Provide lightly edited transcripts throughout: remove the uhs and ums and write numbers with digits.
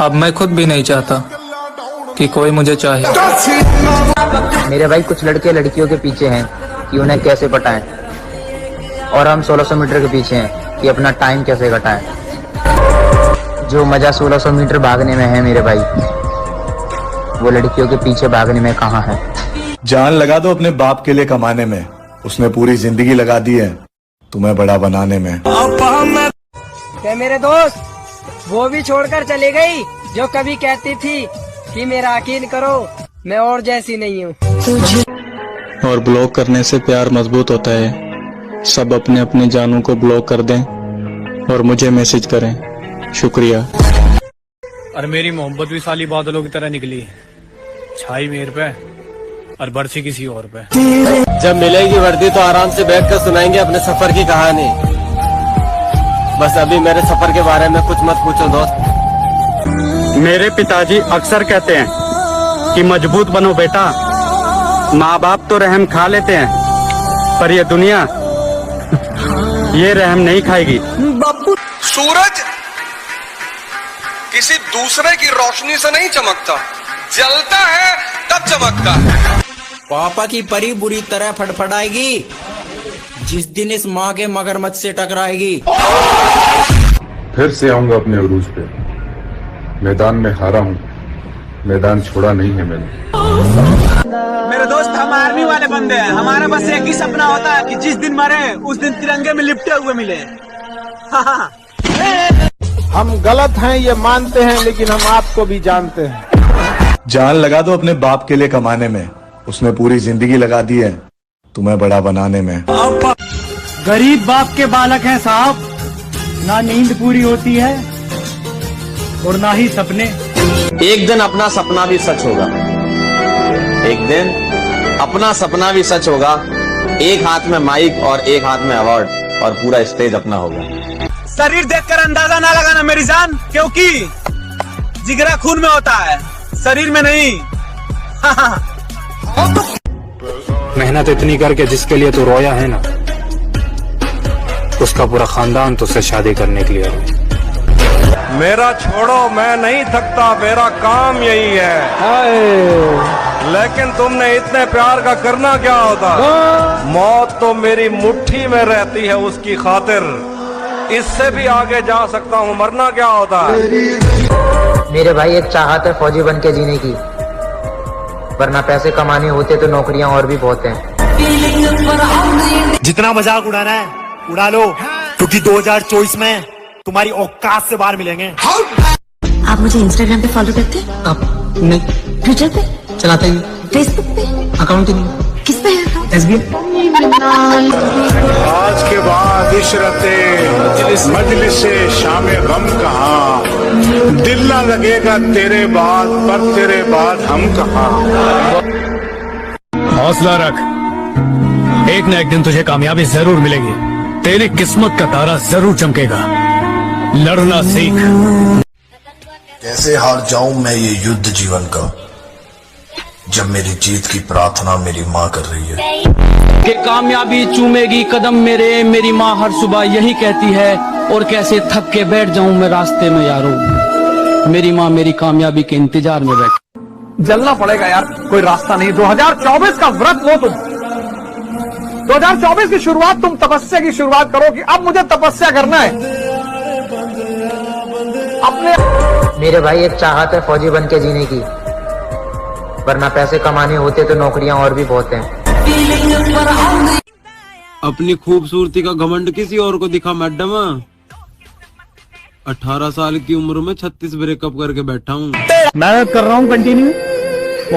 अब मैं खुद भी नहीं चाहता कि कोई मुझे चाहे। मेरे भाई कुछ लड़के लड़कियों के पीछे हैं कि उन्हें कैसे पटाएं, और हम 1600 मीटर के पीछे हैं कि अपना टाइम कैसे घटाएं। जो मजा 1600 मीटर भागने में है मेरे भाई, वो लड़कियों के पीछे भागने में कहाँ है। जान लगा दो अपने बाप के लिए कमाने में, उसने पूरी जिंदगी लगा दी है तुम्हें बड़ा बनाने में। क्या मेरे दोस्त वो भी छोड़कर चली गई जो कभी कहती थी कि मेरा यकीन करो मैं और जैसी नहीं हूँ। और ब्लॉक करने से प्यार मजबूत होता है। सब अपने अपने जानों को ब्लॉक कर दें और मुझे मैसेज करें। शुक्रिया। और मेरी मोहब्बत भी साली बादलों की तरह निकली, छाई मेरे पे और बरसी किसी और पे। जब मिलेगी वर्दी तो आराम से बैठकर सुनाएंगे अपने सफर की कहानी। बस अभी मेरे सफर के बारे में कुछ मत पूछो दोस्त। मेरे पिताजी अक्सर कहते हैं कि मजबूत बनो बेटा। माँ बाप तो रहम खा लेते हैं, पर ये दुनिया ये रहम नहीं खाएगी। सूरज किसी दूसरे की रोशनी से नहीं चमकता, जलता है तब चमकता है। पापा की परी बुरी तरह फड़फड़ाएगी जिस दिन इस माँ के मगरमच्छ से टकराएगी। फिर से आऊंगा अपने उरूज पे। मैदान में हारा हूँ, मैदान छोड़ा नहीं है मैंने। मेरे दोस्त हम आर्मी वाले बंदे हैं, हमारा बस एक ही सपना होता है कि जिस दिन मरे उस दिन तिरंगे में लिपटे हुए मिले। हम गलत हैं ये मानते हैं, लेकिन हम आपको भी जानते हैं। जान लगा दो अपने बाप के लिए कमाने में, उसने पूरी जिंदगी लगा दी है तुम्हें बड़ा बनाने में। गरीब बाप के बालक हैं साहब, ना नींद पूरी होती है और ना ही सपने। एक दिन अपना सपना भी सच होगा, एक दिन अपना सपना भी सच होगा। एक हाथ में माइक और एक हाथ में अवार्ड और पूरा स्टेज अपना होगा। शरीर देखकर अंदाजा ना लगाना मेरी जान, क्योंकि जिगरा खून में होता है, शरीर में नहीं। मेहनत इतनी करके जिसके लिए तू रोया है ना, उसका पूरा खानदान तुझसे शादी करने के लिए रोया। मेरा छोड़ो मैं नहीं थकता, मेरा काम यही है। लेकिन तुमने इतने प्यार का करना क्या होता। मौत तो मेरी मुट्ठी में रहती है उसकी खातिर, इससे भी आगे जा सकता हूँ, मरना क्या होता है। मेरे भाई एक चाहत है फौजी बन के जीने की, वरना पैसे कमाने होते तो नौकरियां और भी बहुत हैं। जितना मजाक उड़ाना है उड़ा लो, क्योंकि 2024 में तुम्हारी औकात से बाहर मिलेंगे। आप मुझे इंस्टाग्राम पे फॉलो करते हैं? अब नहीं। ट्विटर पे चलाते हैं। फेसबुक पे अकाउंट ही नहीं। किस पे है? SBI। आज के बाद इशरते मजलिस से शामे गम कहाँ, दिल ना लगेगा तेरे बाद, पर तेरे बाद हम कहाँ। हौसला रख, एक न एक दिन तुझे कामयाबी जरूर मिलेगी, तेरी किस्मत का तारा जरूर चमकेगा। लड़ना सीख। कैसे हार जाऊं मैं ये युद्ध जीवन का, जब मेरी जीत की प्रार्थना मेरी माँ कर रही है। कि कामयाबी चूमेगी कदम मेरे, मेरी माँ हर सुबह यही कहती है। और कैसे थक के बैठ जाऊं मैं रास्ते में यारो, मेरी माँ मेरी कामयाबी के इंतजार में बैठ। जलना पड़ेगा यार, कोई रास्ता नहीं। 2024 का व्रत लो तुम। 2024 की शुरुआत तुम तपस्या की शुरुआत करो कि अब मुझे तपस्या करना है अपने। मेरे भाई एक चाहत है फौजी बन के जीने की, वरना पैसे कमाने होते तो नौकरियां और भी बहुत हैं। अपनी खूबसूरती का घमंड किसी और को दिखा मैडम। 18 साल की उम्र में 36 ब्रेकअप करके बैठा हूँ। मेहनत कर रहा हूँ कंटिन्यू,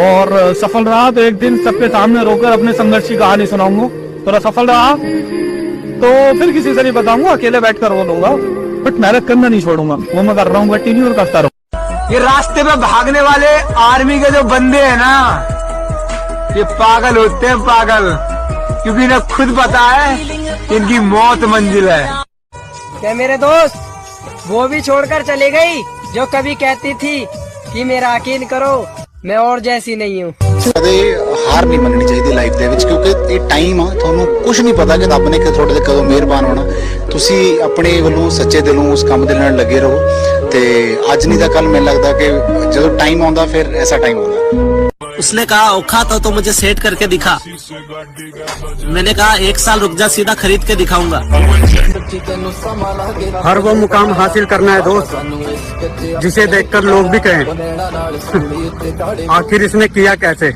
और सफल रहा तो एक दिन सबके सामने रोकर अपने संघर्ष की कहानी सुनाऊंगा। थोड़ा सफल रहा तो फिर किसी से नहीं बताऊंगा, अकेले बैठकर रो लूंगा, बट मेहनत करना नहीं छोड़ूंगा। वो मैं कर रहा हूँ कंटिन्यू और करता रहूँ। ये रास्ते पे भागने वाले आर्मी के जो बंदे हैं ना, ये पागल होते हैं, पागल, क्योंकि इन्हें खुद पता है इनकी मौत मंजिल है। क्या मेरे दोस्त वो भी छोड़कर चली गई जो कभी कहती थी कि मेरा यकीन करो मैं और जैसी नहीं हूँ। हार नहीं मननी चाहिए लाइफ ਦੇ ਵਿੱਚ, क्योंकि ये टाइम आ, ਤੁਹਾਨੂੰ कुछ नहीं पता कि रब ने थोड़े कदों मेहरबान होना। ਤੁਸੀਂ ਆਪਣੇ ਵੱਲੋਂ ਸੱਚੇ ਦਿਲੋਂ ਉਸ ਕੰਮ ਦੇ ਨਾਲ ਲੱਗੇ ਰਹੋ ਤੇ ਅੱਜ ਨਹੀਂ ਤਾਂ ਕੱਲ ਮੈਨੂੰ ਲੱਗਦਾ ਕਿ ਜਦੋਂ ਟਾਈਮ ਆਉਂਦਾ ਫਿਰ ਐਸਾ टाइम आना। उसने कहा औकात हो तो मुझे सेट करके दिखा। मैंने कहा 1 साल रुक जा, सीधा खरीद के दिखाऊंगा। हर वो मुकाम हासिल करना है दोस्त जिसे देखकर लोग भी कहें आखिर इसने किया कैसे।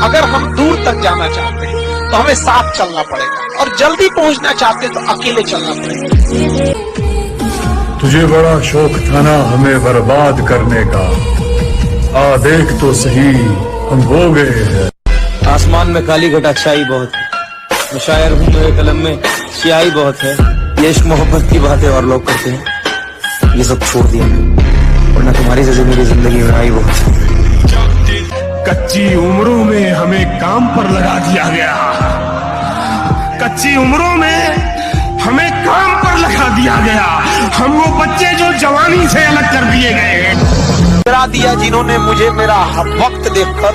अगर हम दूर तक जाना चाहते हैं तो हमें साथ चलना पड़ेगा और जल्दी पहुंचना चाहते हैं तो अकेले चलना पड़ेगा। तुझे बड़ा शौक था ना हमें बर्बाद करने का, आ देख तो सही हम हो गए हैं। आसमान में काली घटा छाई बहुत है, मैं शायर हूँ, मेरे कलम में स्याही बहुत है। ये इश्क मोहब्बत की बातें और लोग करते हैं, ये सब छोड़ दिया वरना तुम्हारी से मेरी जिंदगी में आई बहुत है। कच्ची उम्रों में हमें काम पर लगा दिया गया, कच्ची उम्रों में हमें काम पर लगा दिया गया। हम वो बच्चे जो जवानी से अलग कर दिए गए हैं। डरा दिया जिन्होंने मुझे मेरा वक्त देखकर,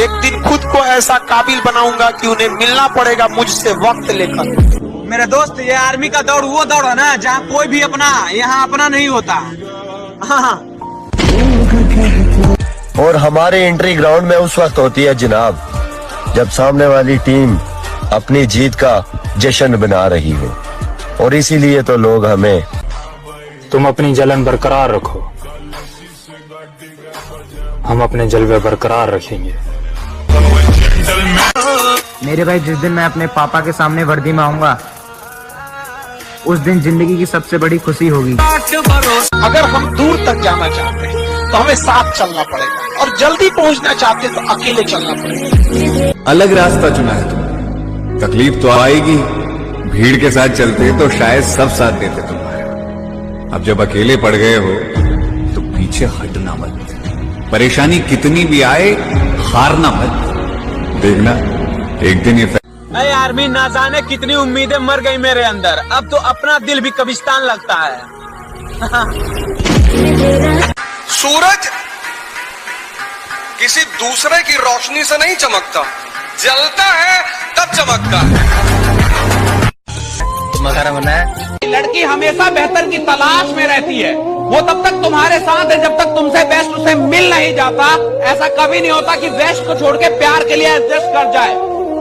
एक दिन खुद को ऐसा काबिल बनाऊंगा कि उन्हें मिलना पड़ेगा मुझसे वक्त लेकर। मेरे दोस्त, ये आर्मी का दौड़ वो दौड़ है ना जहाँ कोई भी अपना यहाँ अपना नहीं होता। हाँ। और हमारे एंट्री ग्राउंड में उस वक्त होती है जनाब जब सामने वाली टीम अपनी जीत का जश्न बना रही हो, और इसीलिए तो लोग हमें। तुम अपनी जलन बरकरार रखो, हम अपने जलवे बरकरार रखेंगे। मेरे भाई, जिस दिन मैं अपने पापा के सामने वर्दी में आऊंगा उस दिन जिंदगी की सबसे बड़ी खुशी होगी। अगर हम दूर तक जाना चाहते हैं तो हमें साथ चलना पड़ेगा और जल्दी पहुंचना चाहते हैं तो अकेले चलना पड़ेगा। अलग रास्ता चुना है तुमने, तकलीफ तो आएगी, भीड़ के साथ चलते तो शायद सब साथ देते तुम्हारे। अब जब अकेले पड़ गए हो तो पीछे हटना मत, परेशानी कितनी भी आए हारना मत। देखना एक दिन ये अरे आर्मी, ना जाने कितनी उम्मीदें मर गई मेरे अंदर, अब तो अपना दिल भी कब्रिस्तान लगता है। सूरज किसी दूसरे की रोशनी से नहीं चमकता, जलता है तब चमकता है। लड़की हमेशा बेहतर की तलाश में रहती है, वो तब तक तुम्हारे साथ है जब तक तुमसे बेस्ट उसे मिल नहीं जाता। ऐसा कभी नहीं होता कि बेस्ट को छोड़ के प्यार के लिए एडजस्ट कर जाए,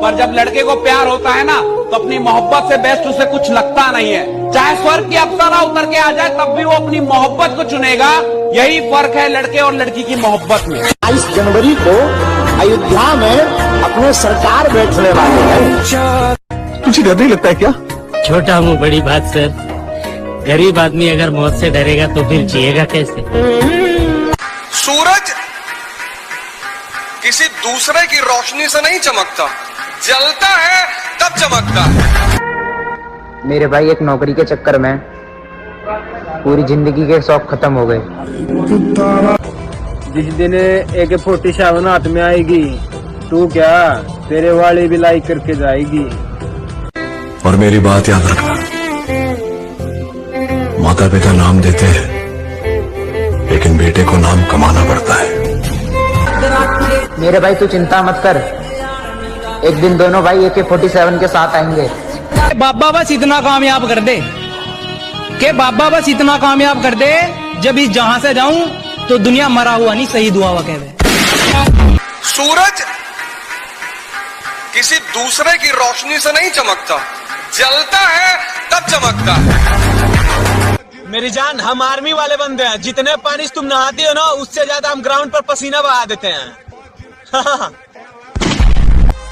पर जब लड़के को प्यार होता है ना तो अपनी मोहब्बत से बेस्ट उसे कुछ लगता नहीं है। चाहे स्वर्ग की अप्सरा उतर के आ जाए तब भी वो अपनी मोहब्बत को चुनेगा। यही फर्क है लड़के और लड़की की मोहब्बत में। 22 जनवरी को अयोध्या में अपने सरकार बैठने वाले हैं। तुझे डर नहीं लगता है क्या? छोटा मुंह बड़ी बात सर, गरीब आदमी अगर मौत से डरेगा तो फिर जिएगा कैसे। सूरज किसी दूसरे की रोशनी से नहीं चमकता, जलता है तब चमकता है। मेरे भाई, एक नौकरी के चक्कर में पूरी जिंदगी के शौक खत्म हो गए। जिस दिन AK-47 हाथ में आएगी तू क्या तेरे वाली भी लाइक करके जाएगी। और मेरी बात याद रखना, माता पिता नाम देते हैं लेकिन बेटे को नाम कमाना पड़ता है। मेरे भाई, तू चिंता मत कर, एक दिन दोनों भाई AK-47 के साथ आएंगे। बाबा बस इतना कामयाब कर दे के बाबा बस इतना कामयाब कर दे, जब इस जहां से जाऊं तो दुनिया मरा हुआ नहीं सही दुआ हुआ कह दे। सूरज किसी दूसरे की रोशनी से नहीं चमकता, जलता है तब चमकता है। मेरी जान, हम आर्मी वाले बंदे हैं, जितने पानी तुम नहाती हो ना उससे ज्यादा हम ग्राउंड पर पसीना बहा देते हैं।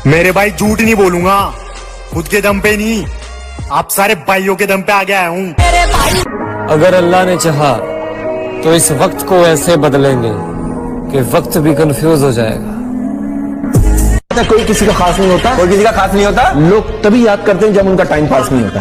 मेरे भाई, झूठ नहीं बोलूंगा, खुद के दम पे नहीं, आप सारे भाइयों के दम पे आ गया हूँ। अगर अल्लाह ने चाहा तो इस वक्त को ऐसे बदलेंगे कि वक्त भी कंफ्यूज हो जाएगा। कोई किसी का खास नहीं होता, कोई किसी का खास नहीं होता। लोग तभी याद करते हैं जब उनका टाइम पास नहीं होता।